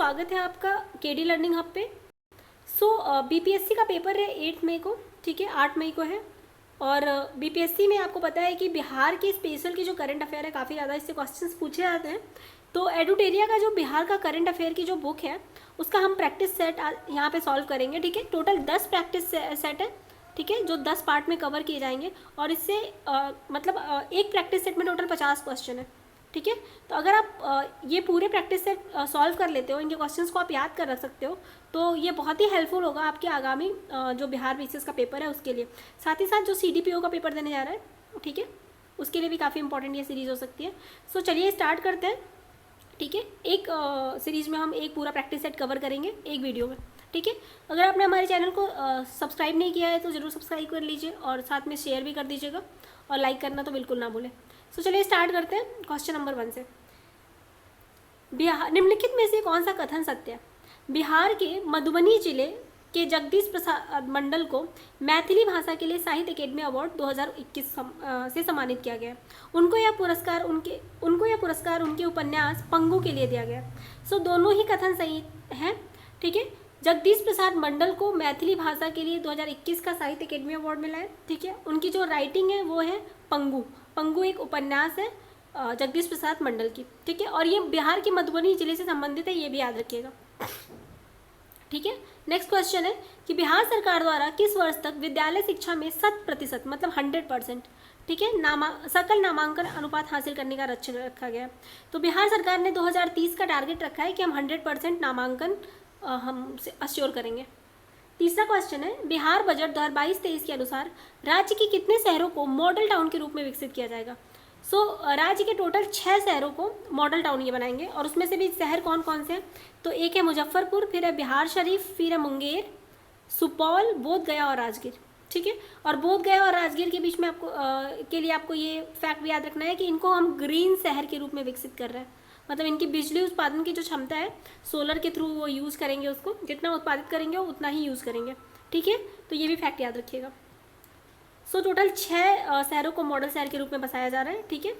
स्वागत है आपका केडी लर्निंग हब पे। बीपीएससी का पेपर है 8 मई को, ठीक है, 8 मई को है। और बीपीएससी में आपको पता है कि बिहार के स्पेशल की जो करंट अफेयर है काफ़ी ज़्यादा इससे क्वेश्चंस पूछे जाते हैं। तो एडुटेरिया का जो बिहार का करंट अफेयर की जो बुक है उसका हम प्रैक्टिस सेट यहाँ पे सॉल्व करेंगे, ठीक है। टोटल 10 प्रैक्टिस सेट है, ठीक है, जो 10 पार्ट में कवर किए जाएंगे। और इससे एक प्रैक्टिस सेट में टोटल 50 क्वेश्चन है, ठीक है। तो अगर आप ये पूरे प्रैक्टिस सेट सॉल्व कर लेते हो, इनके क्वेश्चंस को आप याद कर रख सकते हो, तो ये बहुत ही हेल्पफुल होगा आपके आगामी जो बिहार बीसीएस का पेपर है उसके लिए। साथ ही साथ जो सीडीपीओ का पेपर देने जा रहा है, ठीक है, उसके लिए भी काफ़ी इंपॉर्टेंट ये सीरीज़ हो सकती है। सो चलिए स्टार्ट करते हैं, ठीक है। एक सीरीज़ में हम एक पूरा प्रैक्टिस सेट कवर करेंगे एक वीडियो में, ठीक है। अगर आपने हमारे चैनल को सब्सक्राइब नहीं किया है तो ज़रूर सब्सक्राइब कर लीजिए और साथ में शेयर भी कर दीजिएगा और लाइक करना तो बिल्कुल ना भूलें। सो चलिए स्टार्ट करते हैं क्वेश्चन नंबर 1 से। बिहार निम्नलिखित में से कौन सा कथन सत्य है? बिहार के मधुबनी जिले के जगदीश प्रसाद मंडल को मैथिली भाषा के लिए साहित्य अकेडमी अवार्ड 2021 से सम्मानित किया गया। उनको यह पुरस्कार उनके उपन्यास पंगु के लिए दिया गया। सो दोनों ही कथन सही हैं, ठीक है। जगदीश प्रसाद मंडल को मैथिली भाषा के लिए 2021 का साहित्य अकेडमी अवार्ड मिला है, ठीक है। उनकी जो राइटिंग है वो है पंगु एक उपन्यास है जगदीश प्रसाद मंडल की, ठीक है। और ये बिहार के मधुबनी जिले से संबंधित है, ये भी याद रखिएगा, ठीक है। नेक्स्ट क्वेश्चन है कि बिहार सरकार द्वारा किस वर्ष तक विद्यालय शिक्षा में 100% मतलब 100%, ठीक है, सकल नामांकन अनुपात हासिल करने का लक्ष्य रखा गया। तो बिहार सरकार ने 2030 का टारगेट रखा है कि हम 100% नामांकन हम अश्योर करेंगे। तीसरा क्वेश्चन है बिहार बजट 2022-23 के अनुसार राज्य के कितने शहरों को मॉडल टाउन के रूप में विकसित किया जाएगा? राज्य के टोटल 6 शहरों को मॉडल टाउन ये बनाएंगे और उसमें से भी शहर कौन कौन से हैं? तो एक है मुजफ्फरपुर, फिर है बिहार शरीफ, फिर है मुंगेर, सुपौल, बोध गया और राजगीर, ठीक है। और बोध गया और राजगीर के बीच में के लिए आपको ये फैक्ट भी याद रखना है कि इनको हम ग्रीन शहर के रूप में विकसित कर रहे हैं। मतलब इनकी बिजली उत्पादन की जो क्षमता है सोलर के थ्रू वो यूज़ करेंगे, उसको जितना उत्पादित करेंगे उतना ही यूज़ करेंगे, ठीक है। तो ये भी फैक्ट याद रखिएगा। टोटल 6 शहरों को मॉडल शहर के रूप में बसाया जा रहा है, ठीक है।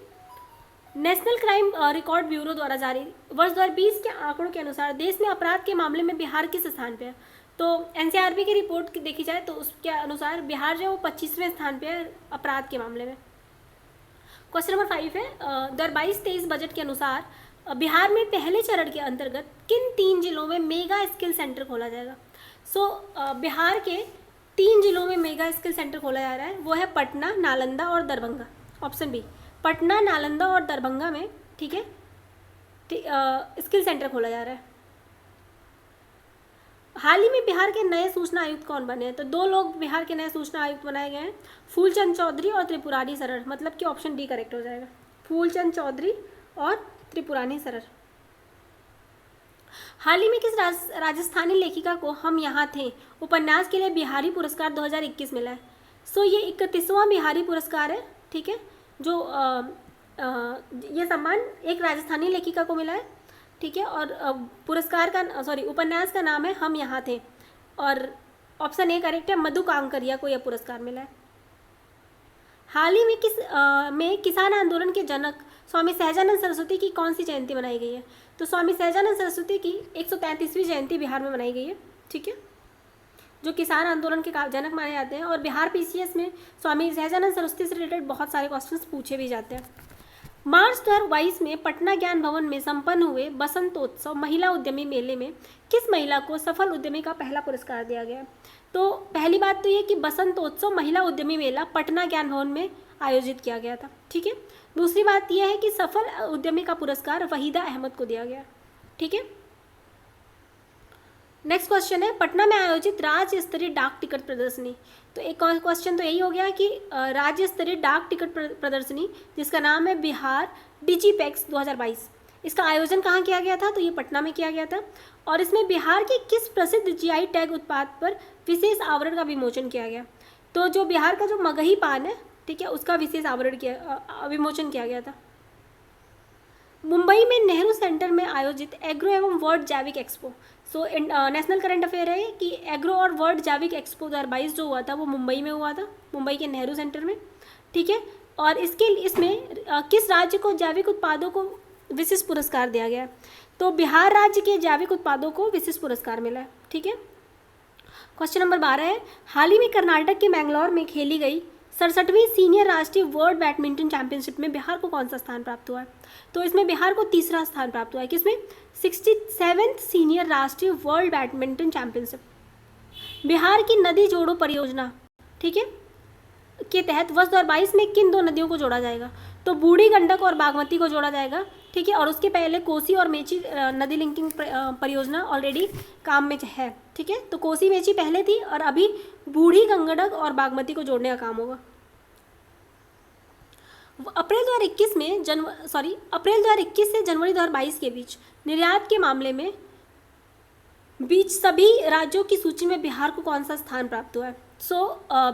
नेशनल क्राइम रिकॉर्ड ब्यूरो द्वारा जारी वर्ष 2020 के आंकड़ों के अनुसार देश में अपराध के मामले में बिहार किस स्थान पे है? तो एनसीआरबी की रिपोर्ट देखी जाए तो उसके अनुसार बिहार जो है वो 25वें स्थान पे है अपराध के मामले में। क्वेश्चन नंबर 5 है 2022-23 बजट के अनुसार बिहार में पहले चरण के अंतर्गत किन 3 जिलों में मेगा स्किल सेंटर खोला जाएगा? बिहार के 3 जिलों में मेगा स्किल सेंटर खोला जा रहा है, वो है पटना, नालंदा और दरभंगा। ऑप्शन बी, पटना, नालंदा और दरभंगा में, ठीक है, स्किल सेंटर खोला जा रहा है। हाल ही में बिहार के नए सूचना आयुक्त कौन बने हैं? तो 2 लोग बिहार के नए सूचना आयुक्त बनाए गए हैं, फूलचंद चौधरी और त्रिपुरारी सरर, मतलब कि ऑप्शन डी करेक्ट हो जाएगा, फूलचंद चौधरी और त्रिपुरारी सरर। हाल ही में किस राजस्थानी लेखिका को हम यहाँ थे उपन्यास के लिए बिहारी पुरस्कार 2021 मिला है? ये 31वां बिहारी पुरस्कार है, ठीक है, जो ये सम्मान एक राजस्थानी लेखिका को मिला है, ठीक है। और उपन्यास का नाम है हम यहाँ थे और ऑप्शन ए करेक्ट है, मधु कांकरिया को यह पुरस्कार मिला है। हाल ही में किसान आंदोलन के जनक स्वामी सहजानंद सरस्वती की कौन सी जयंती मनाई गई है? तो स्वामी सहजानंद सरस्वती की 133वीं जयंती बिहार में मनाई गई है, ठीक है, जो किसान आंदोलन के जनक माने जाते हैं। और बिहार पीसीएस में स्वामी सहजानंद सरस्वती से रिलेटेड बहुत सारे क्वेश्चंस पूछे भी जाते हैं। मार्च 2022 में पटना ज्ञान भवन में संपन्न हुए बसंतोत्सव महिला उद्यमी मेले में किस महिला को सफल उद्यमी का पहला पुरस्कार दिया गया? तो पहली बात तो ये कि बसंतोत्सव महिला उद्यमी मेला पटना ज्ञान भवन में आयोजित किया गया था, ठीक है। दूसरी बात यह है कि सफल उद्यमी का पुरस्कार वहीदा अहमद को दिया गया, ठीक है। नेक्स्ट क्वेश्चन है पटना में आयोजित राज्य स्तरीय डाक टिकट प्रदर्शनी। तो एक क्वेश्चन तो यही हो गया कि राज्य स्तरीय डाक टिकट प्रदर्शनी जिसका नाम है बिहार डिजीपैक्स 2022, इसका आयोजन कहाँ किया गया था? तो ये पटना में किया गया था और इसमें बिहार के किस प्रसिद्ध जीआई टैग उत्पाद पर विशेष आवरण का विमोचन किया गया? तो जो बिहार का जो मगही पान है, ठीक है, उसका विशेष विमोचन किया गया था। मुंबई में नेहरू सेंटर में आयोजित एग्रो एवं वर्ल्ड जैविक एक्सपो। नेशनल करंट अफेयर है कि एग्रो और वर्ल्ड जैविक एक्सपो 2022 जो हुआ था वो मुंबई में हुआ था, मुंबई के नेहरू सेंटर में, ठीक है। और इसमें किस राज्य को जैविक उत्पादों को विशेष पुरस्कार दिया गया? तो बिहार राज्य के जैविक उत्पादों को विशिष्ट पुरस्कार मिला है। ठीक है, क्वेश्चन नंबर 12 है, हाल ही में कर्नाटक के मैंगलोर में खेली गई 67वीं सीनियर राष्ट्रीय वर्ल्ड बैडमिंटन चैंपियनशिप में बिहार को कौन सा स्थान प्राप्त हुआ है? तो इसमें बिहार को तीसरा स्थान प्राप्त हुआ है। किसमें? 67th सीनियर राष्ट्रीय वर्ल्ड बैडमिंटन चैंपियनशिप। बिहार की नदी जोड़ो परियोजना, ठीक है, के तहत वर्ष 2022 में किन दो नदियों को जोड़ा जाएगा? तो बूढ़ी गंडक और बागमती को जोड़ा जाएगा। ठीक है, और उसके पहले कोसी और मेची नदी लिंकिंग परियोजना ऑलरेडी काम में है। ठीक है, तो कोसी मेची पहले थी और अभी बूढ़ी गंडक और बागमती को जोड़ने का काम होगा। अप्रैल 2021 से जनवरी 2022 के बीच निर्यात के मामले में सभी राज्यों की सूची में बिहार को कौन सा स्थान प्राप्त हुआ है?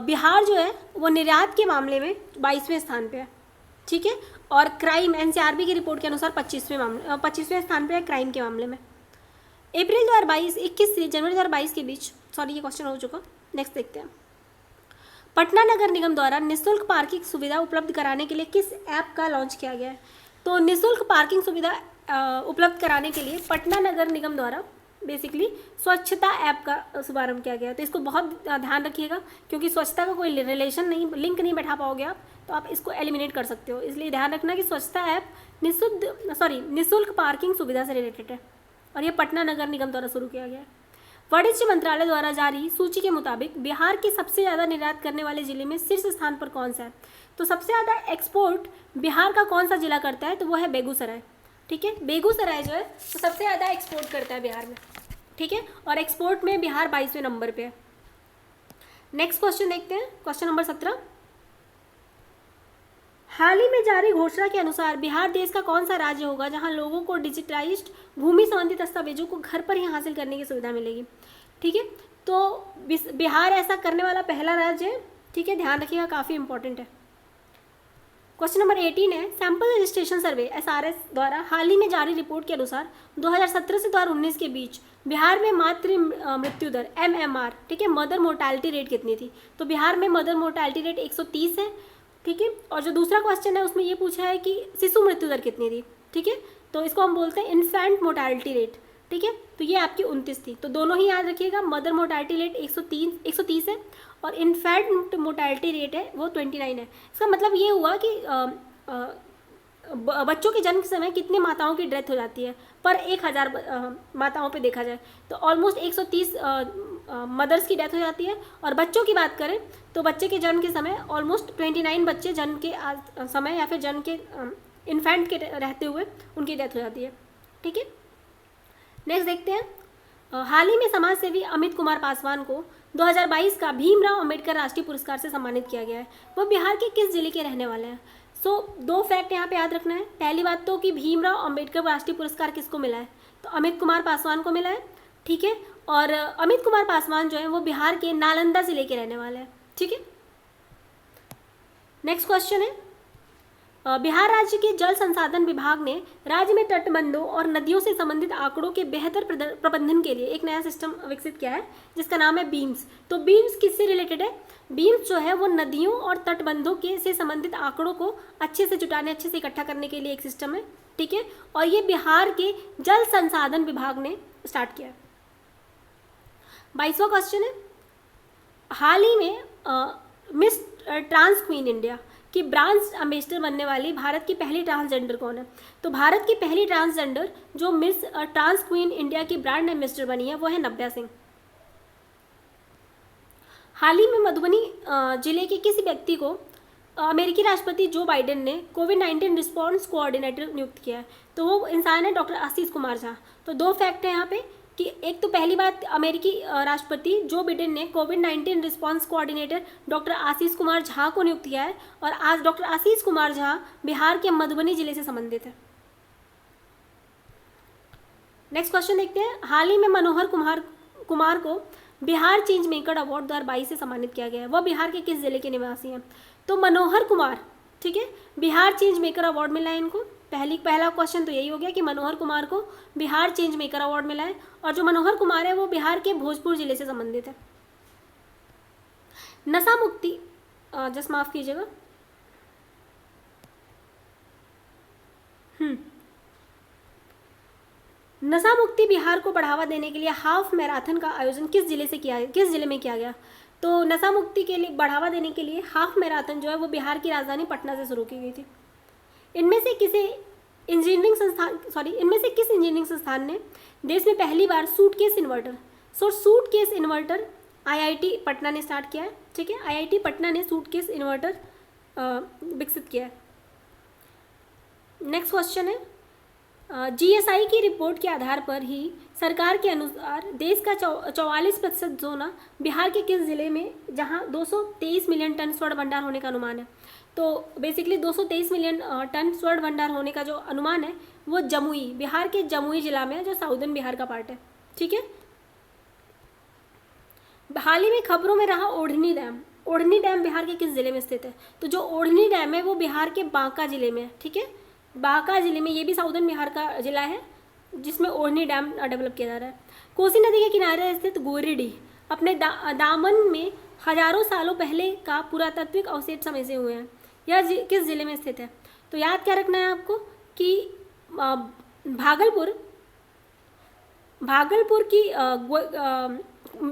बिहार जो है वो निर्यात के मामले में 22वें स्थान पे है। ठीक है, और क्राइम एनसीआरबी की रिपोर्ट के अनुसार 25वें स्थान पे है क्राइम के मामले में। अप्रैल 2021 से जनवरी 2022 के बीच, ये क्वेश्चन हो चुका, नेक्स्ट देखते हैं। पटना नगर निगम द्वारा निःशुल्क पार्किंग सुविधा उपलब्ध कराने के लिए किस ऐप का लॉन्च किया गया है? तो निःशुल्क पार्किंग सुविधा उपलब्ध कराने के लिए पटना नगर निगम द्वारा बेसिकली स्वच्छता ऐप का शुभारंभ किया गया है। तो इसको बहुत ध्यान रखिएगा, क्योंकि स्वच्छता का कोई रिलेशन नहीं, लिंक नहीं बैठा पाओगे आप, तो आप इसको एलिमिनेट कर सकते हो। इसलिए ध्यान रखना कि स्वच्छता ऐप निःशुल्क पार्किंग सुविधा से रिलेटेड है और ये पटना नगर निगम द्वारा शुरू किया गया है। वाणिज्य मंत्रालय द्वारा जारी सूची के मुताबिक बिहार के सबसे ज़्यादा निर्यात करने वाले जिले में शीर्ष स्थान पर कौन सा है? तो सबसे ज़्यादा एक्सपोर्ट बिहार का कौन सा जिला करता है? तो वो है बेगूसराय। ठीक है, बेगूसराय जो है तो सबसे ज़्यादा एक्सपोर्ट करता है बिहार में। ठीक है, और एक्सपोर्ट में बिहार 22वें नंबर पे है। नेक्स्ट क्वेश्चन देखते हैं, क्वेश्चन नंबर 17। हाल ही में जारी घोषणा के अनुसार बिहार देश का कौन सा राज्य होगा जहां लोगों को डिजिटाइज्ड भूमि संबंधी दस्तावेजों को घर पर ही हासिल करने की सुविधा मिलेगी? ठीक है, तो बिहार ऐसा करने वाला पहला राज्य है। ठीक है, ध्यान रखिएगा, काफ़ी इंपॉर्टेंट है। क्वेश्चन नंबर 18 है, सैंपल रजिस्ट्रेशन सर्वे एसआरएस द्वारा हाल ही में जारी रिपोर्ट के अनुसार 2017 से 2019 के बीच बिहार में मातृ मृत्यु दर MMR, ठीक है, मदर मोर्टालिटी रेट कितनी थी? तो बिहार में मदर मोर्टालिटी रेट 130 है। ठीक है, और जो दूसरा क्वेश्चन है उसमें ये पूछा है कि शिशु मृत्यु दर कितनी थी? ठीक है, तो इसको हम बोलते हैं इन्फेंट मोर्टालिटी रेट। ठीक है, तो ये आपकी 29 थी। तो दोनों ही याद रखिएगा, मदर मोर्टालिटी रेट 130 है और इन्फेंट मोर्टालिटी रेट है वो 29 है। इसका मतलब ये हुआ कि बच्चों के जन्म के समय कितनी माताओं की डेथ हो जाती है पर 1000 माताओं पे देखा जाए तो ऑलमोस्ट 130 मदर्स की डेथ हो जाती है। और बच्चों की बात करें तो बच्चे के जन्म के समय ऑलमोस्ट 29 बच्चे जन्म के समय या फिर जन्म के इन्फेंट के रहते हुए उनकी डेथ हो जाती है। ठीक है, नेक्स्ट देखते हैं। हाल ही में समाज सेवी अमित कुमार पासवान को 2022 का भीमराव अंबेडकर राष्ट्रीय पुरस्कार से सम्मानित किया गया है। वह बिहार के किस जिले के रहने वाले हैं? दो फैक्ट यहाँ पे याद रखना है। पहली बात तो कि भीमराव अंबेडकर राष्ट्रीय पुरस्कार किसको मिला है? तो अमित कुमार पासवान को मिला है। ठीक है, और अमित कुमार पासवान जो है वो बिहार के नालंदा जिले के रहने वाले हैं। ठीक है, नेक्स्ट क्वेश्चन है, बिहार राज्य के जल संसाधन विभाग ने राज्य में तटबंधों और नदियों से संबंधित आंकड़ों के बेहतर प्रबंधन के लिए एक नया सिस्टम विकसित किया है जिसका नाम है बीम्स। तो बीम्स किससे रिलेटेड है? बीम्स जो है वो नदियों और तटबंधों के से संबंधित आंकड़ों को अच्छे से जुटाने, अच्छे से इकट्ठा करने के लिए एक सिस्टम है। ठीक है, और ये बिहार के जल संसाधन विभाग ने स्टार्ट किया है। 22वां क्वेश्चन है, हाल ही में मिस ट्रांस क्वीन इंडिया की ब्रांड एम्बेसडर बनने वाली भारत की पहली ट्रांसजेंडर कौन है? तो भारत की पहली ट्रांसजेंडर जो मिस ट्रांस क्वीन इंडिया की ब्रांड एम्बेसडर बनी है वो है नव्या सिंह। हाल ही में मधुबनी जिले के किसी व्यक्ति को अमेरिकी राष्ट्रपति जो बाइडेन ने कोविड-19 रिस्पॉन्स कोऑर्डिनेटर नियुक्त किया है। तो वो इंसान है डॉक्टर आशीष कुमार झा। तो दो फैक्ट है यहाँ पे कि एक तो पहली बात, अमेरिकी राष्ट्रपति जो बाइडेन ने कोविड-19 response coordinator doctor Ashish Kumar Jha को नियुक्त किया है और आज डॉक्टर आशीष कुमार झा बिहार के मधुबनी जिले से संबंधित है। नेक्स्ट क्वेश्चन देखते हैं, हाल ही में मनोहर कुमार को बिहार चेंज मेकर अवार्ड 2022 से सम्मानित किया गया है। वह बिहार के किस जिले के निवासी हैं? तो मनोहर कुमार, ठीक है, बिहार चेंज मेकर अवार्ड मिला है इनको। पहला क्वेश्चन तो यही हो गया कि मनोहर कुमार को बिहार चेंज मेकर अवार्ड मिला है और जो मनोहर कुमार है वो बिहार के भोजपुर जिले से संबंधित है। नशा मुक्ति, जस्ट माफ कीजिएगा, नशा मुक्ति बिहार को बढ़ावा देने के लिए हाफ मैराथन का आयोजन किस जिले में किया गया? तो नशा मुक्ति के लिए बढ़ावा देने के लिए हाफ मैराथन जो है वो बिहार की राजधानी पटना से शुरू की गई थी। इनमें से किस इंजीनियरिंग संस्थान ने देश में पहली बार सूटकेस इन्वर्टर आईआईटी पटना ने स्टार्ट किया है। ठीक है, आईआईटी पटना ने सूटकेस इन्वर्टर विकसित किया है। नेक्स्ट क्वेश्चन है, जीएसआई की रिपोर्ट के आधार पर ही सरकार के अनुसार देश का 44% सोना बिहार के किस जिले में, जहां 223 मिलियन टन स्वर्ण भंडार होने का अनुमान है? तो बेसिकली 223 मिलियन टन स्वर्ण भंडार होने का जो अनुमान है वो बिहार के जमुई जिला में है, जो साउदर्न बिहार का पार्ट है। ठीक है, हाल ही में खबरों में रहा ओढ़नी डैम बिहार के किस जिले में स्थित है? तो जो ओढ़नी डैम है वो बिहार के बांका जिले में है। ठीक है, बांका जिले में, ये भी साउदर्न बिहार का जिला है जिसमें ओढ़नी डैम डेवलप किया जा रहा है। कोसी नदी के किनारे स्थित गोरीडीह अपने दामन में हजारों सालों पहले का पुरातात्विक अवशेष समय से हुए हैं। यह किस जिले में स्थित है? तो याद क्या रखना है आपको कि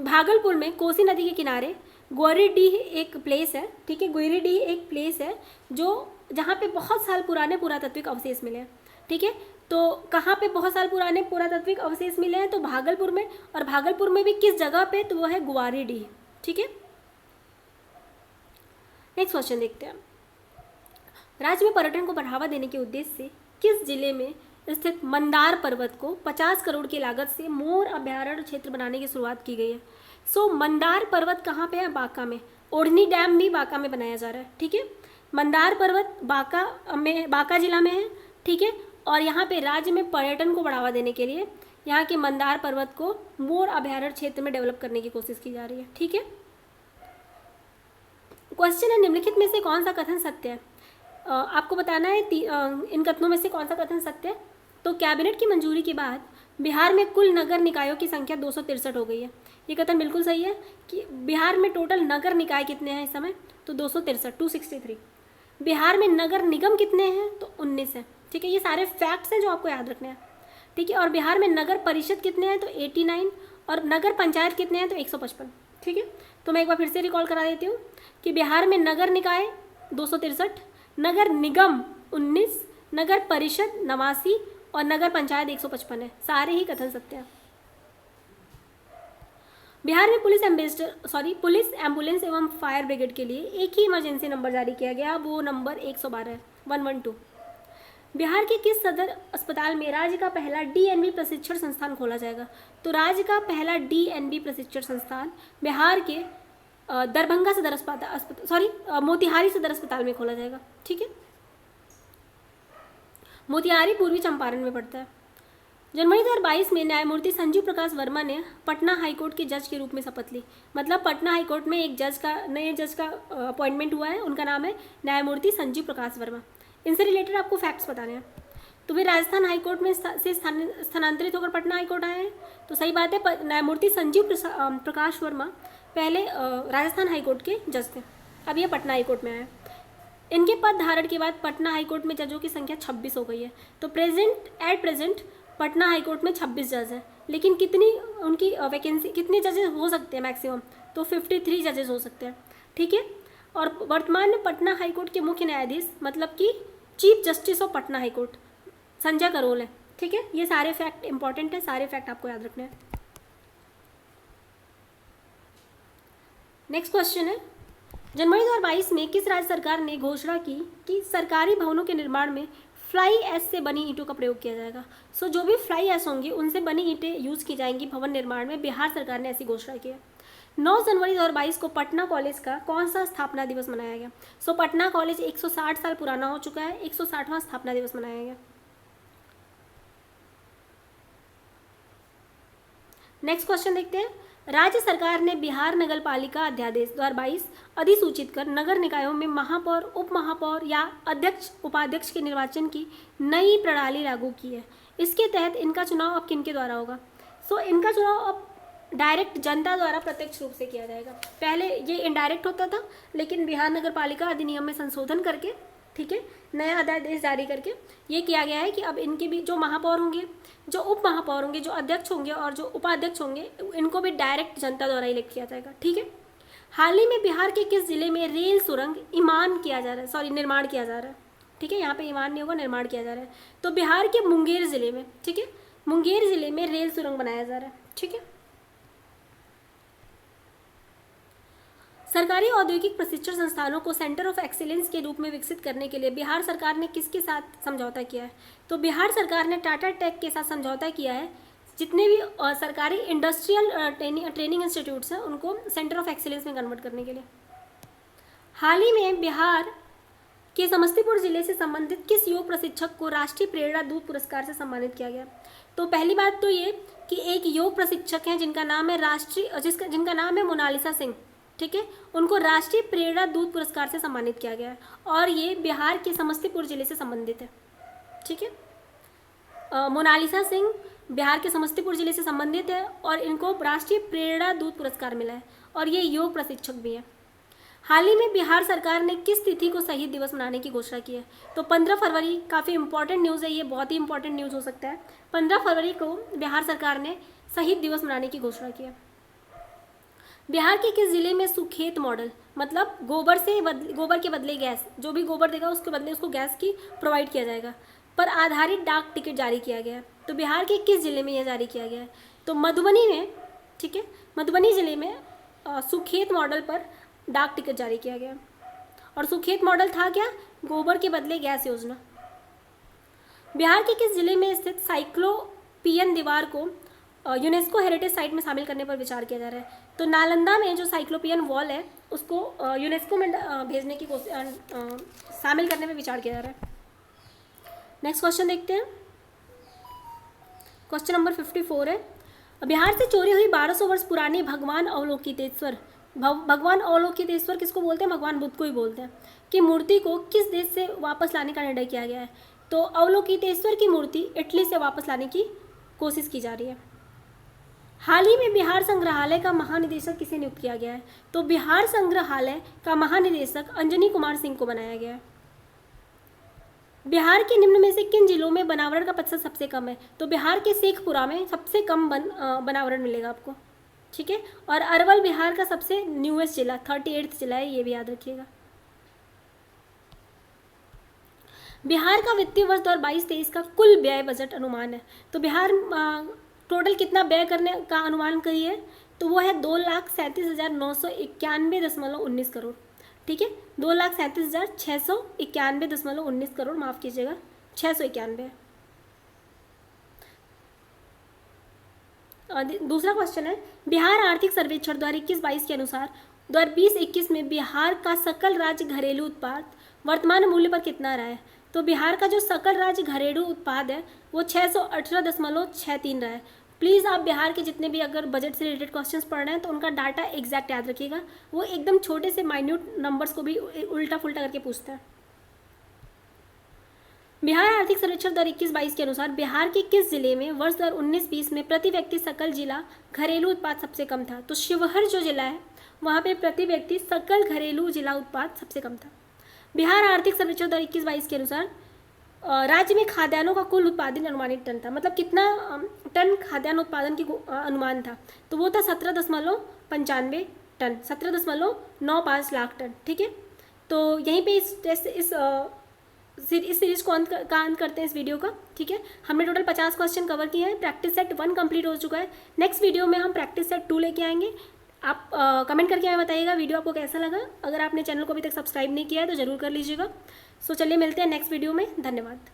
भागलपुर में कोसी नदी के किनारे गोरीडीह एक प्लेस है। ठीक है, गोरीडीह एक प्लेस है जहाँ पे बहुत साल पुराने पुरातात्विक अवशेष मिले हैं। ठीक है, तो कहाँ पे बहुत साल पुराने पुरातात्विक अवशेष मिले हैं? तो भागलपुर में, और भागलपुर में भी किस जगह पे? तो वो है ग्वारीडीह। ठीक है, नेक्स्ट क्वेश्चन देखते हैं। राज्य में पर्यटन को बढ़ावा देने के उद्देश्य से किस जिले में स्थित मंदार पर्वत को 50 करोड़ की लागत से मोर अभ्यारण्य क्षेत्र बनाने की शुरुआत की गई है? सो मंदार पर्वत कहाँ पे है? बांका में। ओढ़नी डैम भी बांका में बनाया जा रहा है। ठीक है, मंदार पर्वत बांका जिला में है। ठीक है, और यहाँ पे राज्य में पर्यटन को बढ़ावा देने के लिए यहाँ के मंदार पर्वत को मोर अभ्यारण्य क्षेत्र में डेवलप करने की कोशिश की जा रही है। ठीक है, क्वेश्चन है, निम्नलिखित में से कौन सा कथन सत्य है? आपको बताना है इन कथनों में से कौन सा कथन सत्य है। तो कैबिनेट की मंजूरी के बाद बिहार में कुल नगर निकायों की संख्या 263 हो गई है। ये कथन बिल्कुल सही है कि बिहार में टोटल नगर निकाय कितने हैं इस समय? तो 263। बिहार में नगर निगम कितने हैं? तो 19 है। ठीक है, ये सारे फैक्ट्स हैं जो आपको याद रखने हैं। ठीक है, और बिहार में नगर परिषद कितने हैं? तो 89, और नगर पंचायत कितने हैं? तो 155। ठीक है, तो मैं एक बार फिर से रिकॉल करा देती हूँ कि बिहार में नगर निकाय 263, नगर निगम 19, नगर परिषद 89 और नगर पंचायत 155 है। सारे ही कथन सत्य हैं। बिहार में पुलिस एम्बुलेंस एवं फायर ब्रिगेड के लिए एक ही इमरजेंसी नंबर जारी किया गया, वो नंबर 112 है, 112। बिहार के किस सदर अस्पताल में राज्य का पहला डीएनबी प्रशिक्षण संस्थान खोला जाएगा? तो राज्य का पहला डीएनबी प्रशिक्षण संस्थान बिहार के दरभंगा सदर अस्पताल मोतिहारी सदर अस्पताल में खोला जाएगा। ठीक है, मोतिहारी पूर्वी चंपारण में पड़ता है। जनवरी 2022 में न्यायमूर्ति संजीव प्रकाश वर्मा ने पटना हाईकोर्ट के जज के रूप में शपथ ली। मतलब पटना हाईकोर्ट में एक नए जज का अपॉइंटमेंट हुआ है, उनका नाम है न्यायमूर्ति संजीव प्रकाश वर्मा। इनसे रिलेटेड आपको फैक्ट्स बताने हैं। तो वे राजस्थान हाईकोर्ट में से स्थानांतरित होकर पटना हाईकोर्ट आए हैं। तो सही बात है, न्यायमूर्ति संजीव प्रकाश वर्मा पहले राजस्थान हाईकोर्ट के जज थे, अब ये पटना हाईकोर्ट में आए। इनके पद धारण के बाद पटना हाईकोर्ट में जजों की संख्या 26 हो गई है। तो एट प्रेजेंट पटना हाईकोर्ट में 26 जज हैं, लेकिन कितनी उनकी वैकेंसी, कितने जजेस हो सकते हैं मैक्सिमम? तो 53 जजेस हो सकते हैं। ठीक है, और वर्तमान में पटना हाईकोर्ट के मुख्य न्यायाधीश मतलब कि chief justice of Patna high court Sanjay Karol है। ठीक है, ये सारे फैक्ट इंपॉर्टेंट है, सारे फैक्ट आपको याद रखने हैं। नेक्स्ट क्वेश्चन है, जनवरी 2022 में किस राज्य सरकार ने घोषणा की कि सरकारी भवनों के निर्माण में फ्लाई ऐश से बनी ईंटों का प्रयोग किया जाएगा? सो जो भी फ्लाई ऐश होंगी उनसे बनी ईंटें यूज़ की जाएंगी भवन निर्माण में। बिहार सरकार ने ऐसी घोषणा की है। 9 जनवरी 2022 को पटना कॉलेज का कौन सा स्थापना दिवस मनाया गया? सो पटना कॉलेज 160 साल पुराना हो चुका है, 160वां स्थापना दिवस मनाया गया। नेक्स्ट क्वेश्चन देखते हैं, राज्य सरकार ने बिहार नगर पालिका अध्यादेश 2022 अधिसूचित कर नगर निकायों में महापौर, उप महापौर या अध्यक्ष उपाध्यक्ष के निर्वाचन की नई प्रणाली लागू की है। इसके तहत इनका चुनाव अब किनके द्वारा होगा? सो इनका चुनाव अब डायरेक्ट जनता द्वारा प्रत्यक्ष रूप से किया जाएगा। पहले ये इनडायरेक्ट होता था, लेकिन बिहार नगर पालिका अधिनियम में संशोधन करके, ठीक है, नया अध्यादेश जारी करके ये किया गया है कि अब इनके भी जो महापौर होंगे, जो उप महापौर होंगे, जो अध्यक्ष होंगे और जो उपाध्यक्ष होंगे, इनको भी डायरेक्ट जनता द्वारा इलेक्ट किया जाएगा। ठीक है, हाल ही में बिहार के किस जिले में रेल सुरंग निर्माण किया जा रहा है? ठीक है, यहाँ पे ईमान नहीं होगा, निर्माण किया जा रहा है। तो बिहार के मुंगेर जिले में, ठीक है, मुंगेर जिले में रेल सुरंग बनाया जा रहा है। ठीक है, सरकारी औद्योगिक प्रशिक्षण संस्थानों को सेंटर ऑफ एक्सीलेंस के रूप में विकसित करने के लिए बिहार सरकार ने किसके साथ समझौता किया है? तो बिहार सरकार ने टाटा टेक के साथ समझौता किया है। जितने भी सरकारी इंडस्ट्रियल ट्रेनिंग इंस्टीट्यूट्स हैं उनको सेंटर ऑफ एक्सीलेंस में कन्वर्ट करने के लिए। हाल ही में बिहार के समस्तीपुर जिले से संबंधित किस योग प्रशिक्षक को राष्ट्रीय प्रेरणा दूत पुरस्कार से सम्मानित किया गया? तो पहली बात तो ये कि एक योग प्रशिक्षक हैं जिनका नाम है जिनका नाम है मोनालिसा सिंह। ठीक है, उनको राष्ट्रीय प्रेरणा दूत पुरस्कार से सम्मानित किया गया है और ये बिहार के समस्तीपुर जिले से संबंधित है। ठीक है, मोनालिसा सिंह बिहार के समस्तीपुर जिले से संबंधित है और इनको राष्ट्रीय प्रेरणा दूत पुरस्कार मिला है और ये योग प्रशिक्षक भी है। हाल ही में बिहार सरकार ने किस तिथि को शहीद दिवस मनाने की घोषणा की है? तो 15 फरवरी, काफ़ी इंपॉर्टेंट न्यूज़ है ये, बहुत ही इंपॉर्टेंट न्यूज़ हो सकता है। 15 फरवरी को बिहार सरकार ने शहीद दिवस मनाने की घोषणा की है। बिहार के किस जिले में सुखेत मॉडल, मतलब गोबर के बदले गैस, जो भी गोबर देगा उसके बदले उसको गैस की प्रोवाइड किया जाएगा, पर आधारित डाक टिकट जारी किया गया है? तो बिहार के किस जिले में यह जारी किया गया है? तो मधुबनी में। ठीक है, मधुबनी जिले में सुखेत मॉडल पर डाक टिकट जारी किया गया और सुखेत मॉडल था क्या? गोबर के बदले गैस योजना। बिहार के किस जिले में स्थित साइक्लोपियन दीवार को यूनेस्को हेरिटेज साइट में शामिल करने पर विचार किया जा रहा है? तो नालंदा में जो साइक्लोपियन वॉल है उसको यूनेस्को में भेजने की शामिल करने में विचार किया जा रहा है। नेक्स्ट क्वेश्चन देखते हैं। क्वेश्चन नंबर 54 है, बिहार से चोरी हुई 1200 वर्ष पुरानी भगवान अवलोकितेश्वर किसको बोलते हैं? भगवान बुद्ध को ही बोलते हैं, कि मूर्ति को किस देश से वापस लाने का निर्णय किया गया है? तो अवलोकितेश्वर की मूर्ति इटली से वापस लाने की कोशिश की जा रही है। हाल ही में बिहार संग्रहालय का महानिदेशक किसे नियुक्त किया गया है? तो बिहार संग्रहालय का महानिदेशक अंजनी कुमार सिंह को बनाया गया है। बिहार के निम्न में से किन जिलों में बनावरण का प्रतिशत सबसे कम है? तो बिहार के शेखपुरा में सबसे कम बनावरण मिलेगा आपको। ठीक है, और अरवल बिहार का सबसे न्यूएस्ट जिला, 38वां जिला है, ये भी याद रखिएगा। बिहार का वित्तीय वर्ष 2022-23 का कुल व्यय बजट अनुमान है। तो बिहार टोटल कितना व्यय करने का अनुमान करिए? तो वो है 2,37,991.19 करोड़। ठीक है, 2,37,691.19 करोड़, माफ़ कीजिएगा 691। दूसरा क्वेश्चन है, बिहार आर्थिक सर्वेक्षण 2021-22 के अनुसार 2020-21 में बिहार का सकल राज्य घरेलू उत्पाद वर्तमान मूल्य पर कितना रहा है? तो बिहार का जो सकल राज्य घरेलू उत्पाद है वो 618.63 रहा है। प्लीज़ आप बिहार के जितने भी अगर बजट से रिलेटेड क्वेश्चंस पढ़ रहे हैं तो उनका डाटा एग्जैक्ट याद रखिएगा, वो एकदम छोटे से माइन्यूट नंबर्स को भी उल्टा फुल्टा करके पूछता है। बिहार आर्थिक सर्वेक्षण 2021-22 के अनुसार बिहार के किस जिले में वर्ष 2019-20 में प्रति व्यक्ति सकल जिला घरेलू उत्पाद सबसे कम था? तो शिवहर जो जिला है वहाँ पे प्रति व्यक्ति सकल घरेलू जिला उत्पाद सबसे कम था। बिहार आर्थिक सर्वेक्षण 2021-22 के अनुसार राज्य में खाद्यान्नों का कुल उत्पादन अनुमानित टन था, मतलब कितना टन खाद्यान्न उत्पादन की अनुमान था? तो वो था 17.95 टन, 17.95 लाख टन। ठीक है, तो यहीं पे इस सीरीज को अंत करते हैं इस वीडियो का। ठीक है, हमने टोटल 50 क्वेश्चन कवर किए हैं। प्रैक्टिस सेट 1 कंप्लीट हो चुका है। नेक्स्ट वीडियो में हम प्रैक्टिस सेट 2 लेके आएंगे। आप कमेंट करके हमें बताइएगा वीडियो आपको कैसा लगा। अगर आपने चैनल को अभी तक सब्सक्राइब नहीं किया है तो ज़रूर कर लीजिएगा। सो चलिए मिलते हैं नेक्स्ट वीडियो में। धन्यवाद।